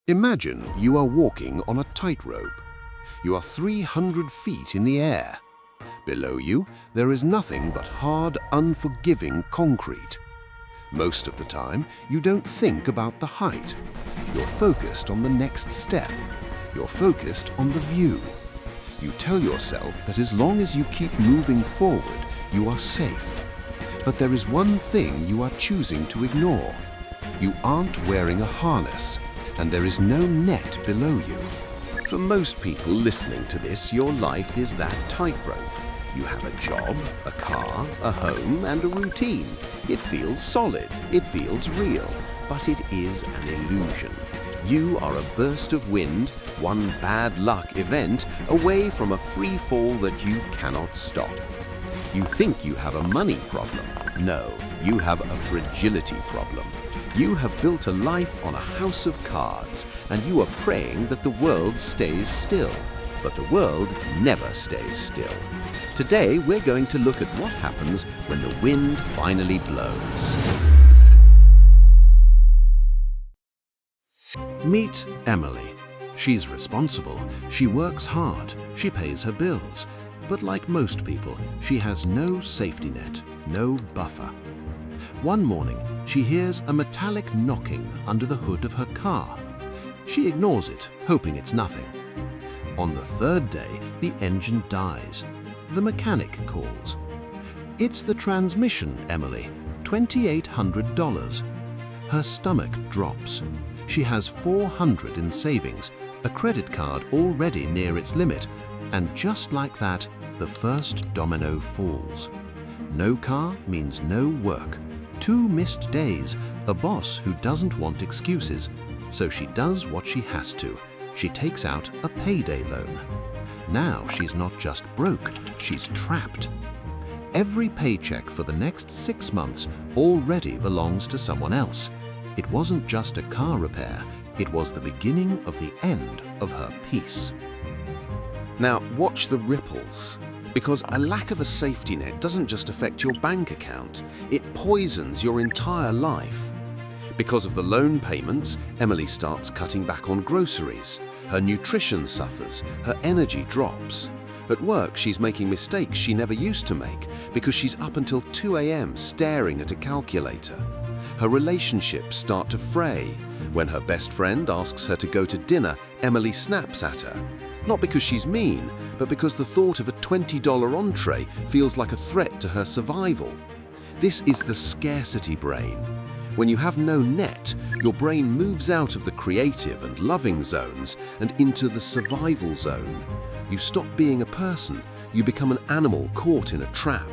Imagine you are walking on a tightrope. You are 300 feet in the air. Below you, there is nothing but hard, unforgiving concrete. Most of the time, you don't think about the height. You're focused on the next step. You're focused on the view. You tell yourself that as long as you keep moving forward, you are safe. But there is one thing you are choosing to ignore. You aren't wearing a harness, and there is no net below you. For most people listening to this, your life is that tightrope. You have a job, a car, a home, and a routine. It feels solid, it feels real, but it is an illusion. You are a burst of wind, one bad luck event, away from a free fall that you cannot stop. You think you have a money problem. No, you have a fragility problem. You have built a life on a house of cards, and you are praying that the world stays still. But the world never stays still. Today, we're going to look at what happens when the wind finally blows. Meet Emily. She's responsible, she works hard, she pays her bills. But like most people, she has no safety net, no buffer. One morning, she hears a metallic knocking under the hood of her car. She ignores it, hoping it's nothing. On the third day, the engine dies. The mechanic calls. "It's the transmission, Emily. $2,800. Her stomach drops. She has $400 in savings, a credit card already near its limit, and just like that, the first domino falls. No car means no work. 2 missed days, a boss who doesn't want excuses. So she does what she has to. She takes out a payday loan. Now she's not just broke, she's trapped. Every paycheck for the next 6 months already belongs to someone else. It wasn't just a car repair, it was the beginning of the end of her peace." Now watch the ripples. Because a lack of a safety net doesn't just affect your bank account, it poisons your entire life. Because of the loan payments, Emily starts cutting back on groceries. Her nutrition suffers, her energy drops. At work, she's making mistakes she never used to make because she's up until 2 a.m. staring at a calculator. Her relationships start to fray. When her best friend asks her to go to dinner, Emily snaps at her. Not because she's mean, but because the thought of a $20 entree feels like a threat to her survival. This is the scarcity brain. When you have no net, your brain moves out of the creative and loving zones and into the survival zone. You stop being a person, you become an animal caught in a trap.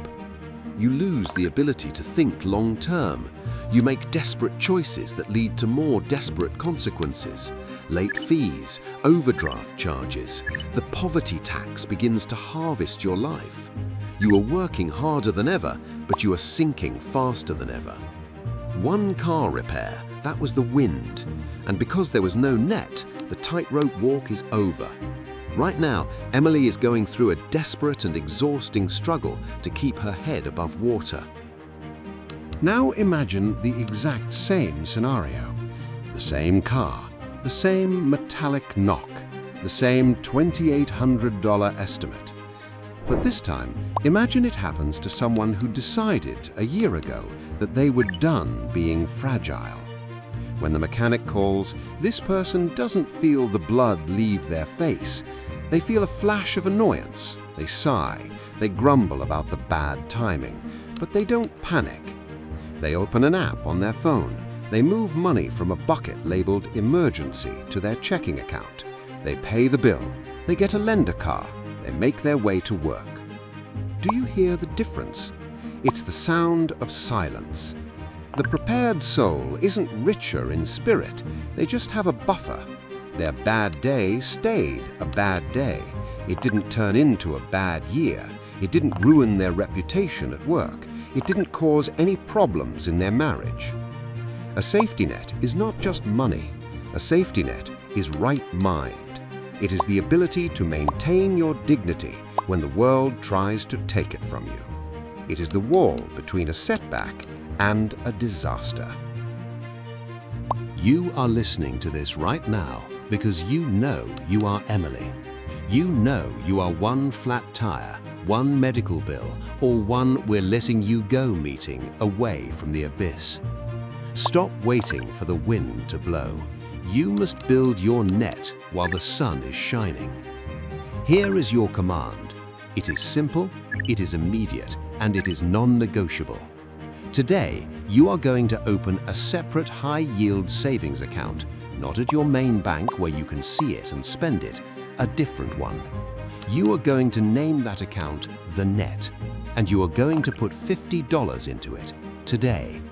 You lose the ability to think long term. You make desperate choices that lead to more desperate consequences. Late fees, overdraft charges, the poverty tax begins to harvest your life. You are working harder than ever, but you are sinking faster than ever. One car repair, that was the wind. And because there was no net, the tightrope walk is over. Right now, Emily is going through a desperate and exhausting struggle to keep her head above water. Now imagine the exact same scenario. The same car, the same metallic knock, the same $2,800 estimate. But this time, imagine it happens to someone who decided a year ago that they were done being fragile. When the mechanic calls, this person doesn't feel the blood leave their face. They feel a flash of annoyance. They sigh. They grumble about the bad timing. But they don't panic. They open an app on their phone. They move money from a bucket labeled emergency to their checking account. They pay the bill. They get a lender car. They make their way to work. Do you hear the difference? It's the sound of silence. The prepared soul isn't richer in spirit. They just have a buffer. Their bad day stayed a bad day. It didn't turn into a bad year. It didn't ruin their reputation at work. It didn't cause any problems in their marriage. A safety net is not just money. A safety net is right mind. It is the ability to maintain your dignity when the world tries to take it from you. It is the wall between a setback and a disaster. You are listening to this right now because you know you are Emily. You know you are one flat tire, one medical bill, or one "we're letting you go" meeting away from the abyss. Stop waiting for the wind to blow. You must build your net while the sun is shining. Here is your command. It is simple, it is immediate, and it is non-negotiable. Today, you are going to open a separate high-yield savings account, not at your main bank where you can see it and spend it, a different one. You are going to name that account The Net, and you are going to put $50 into it today.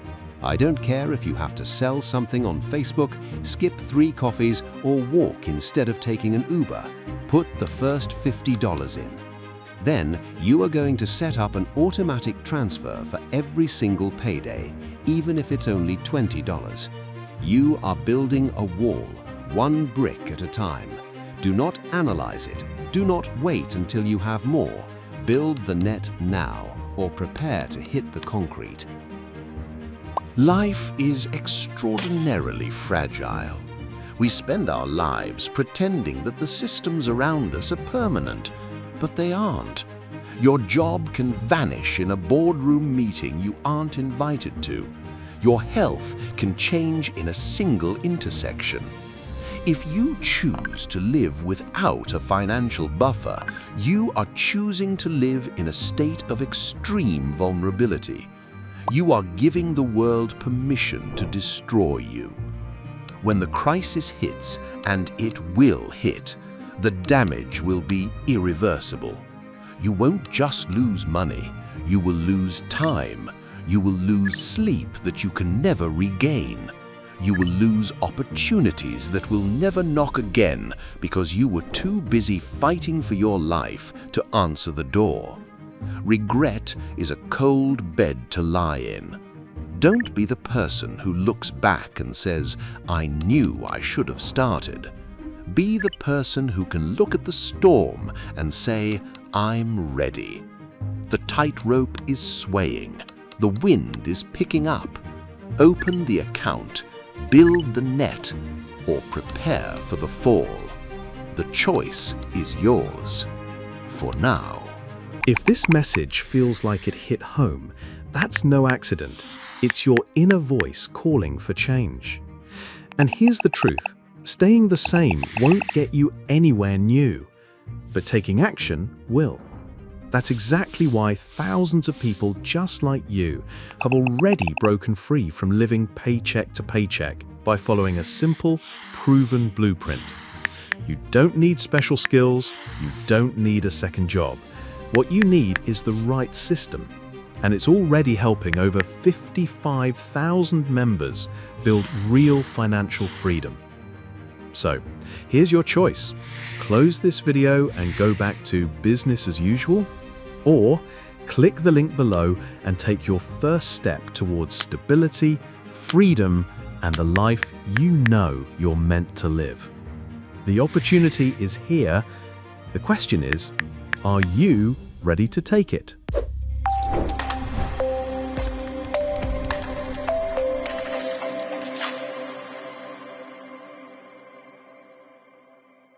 I don't care if you have to sell something on Facebook, skip 3 coffees, or walk instead of taking an Uber. Put the first $50 in. Then you are going to set up an automatic transfer for every single payday, even if it's only $20. You are building a wall, one brick at a time. Do not analyze it. Do not wait until you have more. Build the net now, or prepare to hit the concrete. Life is extraordinarily fragile. We spend our lives pretending that the systems around us are permanent, but they aren't. Your job can vanish in a boardroom meeting you aren't invited to. Your health can change in a single intersection. If you choose to live without a financial buffer, you are choosing to live in a state of extreme vulnerability. You are giving the world permission to destroy you. When the crisis hits, and it will hit, the damage will be irreversible. You won't just lose money, you will lose time. You will lose sleep that you can never regain. You will lose opportunities that will never knock again because you were too busy fighting for your life to answer the door. Regret is a cold bed to lie in. Don't be the person who looks back and says, "I knew I should have started." Be the person who can look at the storm and say, "I'm ready." The tightrope is swaying. The wind is picking up. Open the account, build the net, or prepare for the fall. The choice is yours. For now. If this message feels like it hit home, that's no accident. It's your inner voice calling for change. And here's the truth. Staying the same won't get you anywhere new, but taking action will. That's exactly why thousands of people just like you have already broken free from living paycheck to paycheck by following a simple, proven blueprint. You don't need special skills, you don't need a second job. What you need is the right system, and it's already helping over 55,000 members build real financial freedom. So, here's your choice. Close this video and go back to business as usual, or click the link below and take your first step towards stability, freedom, and the life you know you're meant to live. The opportunity is here. The question is, are you ready to take it?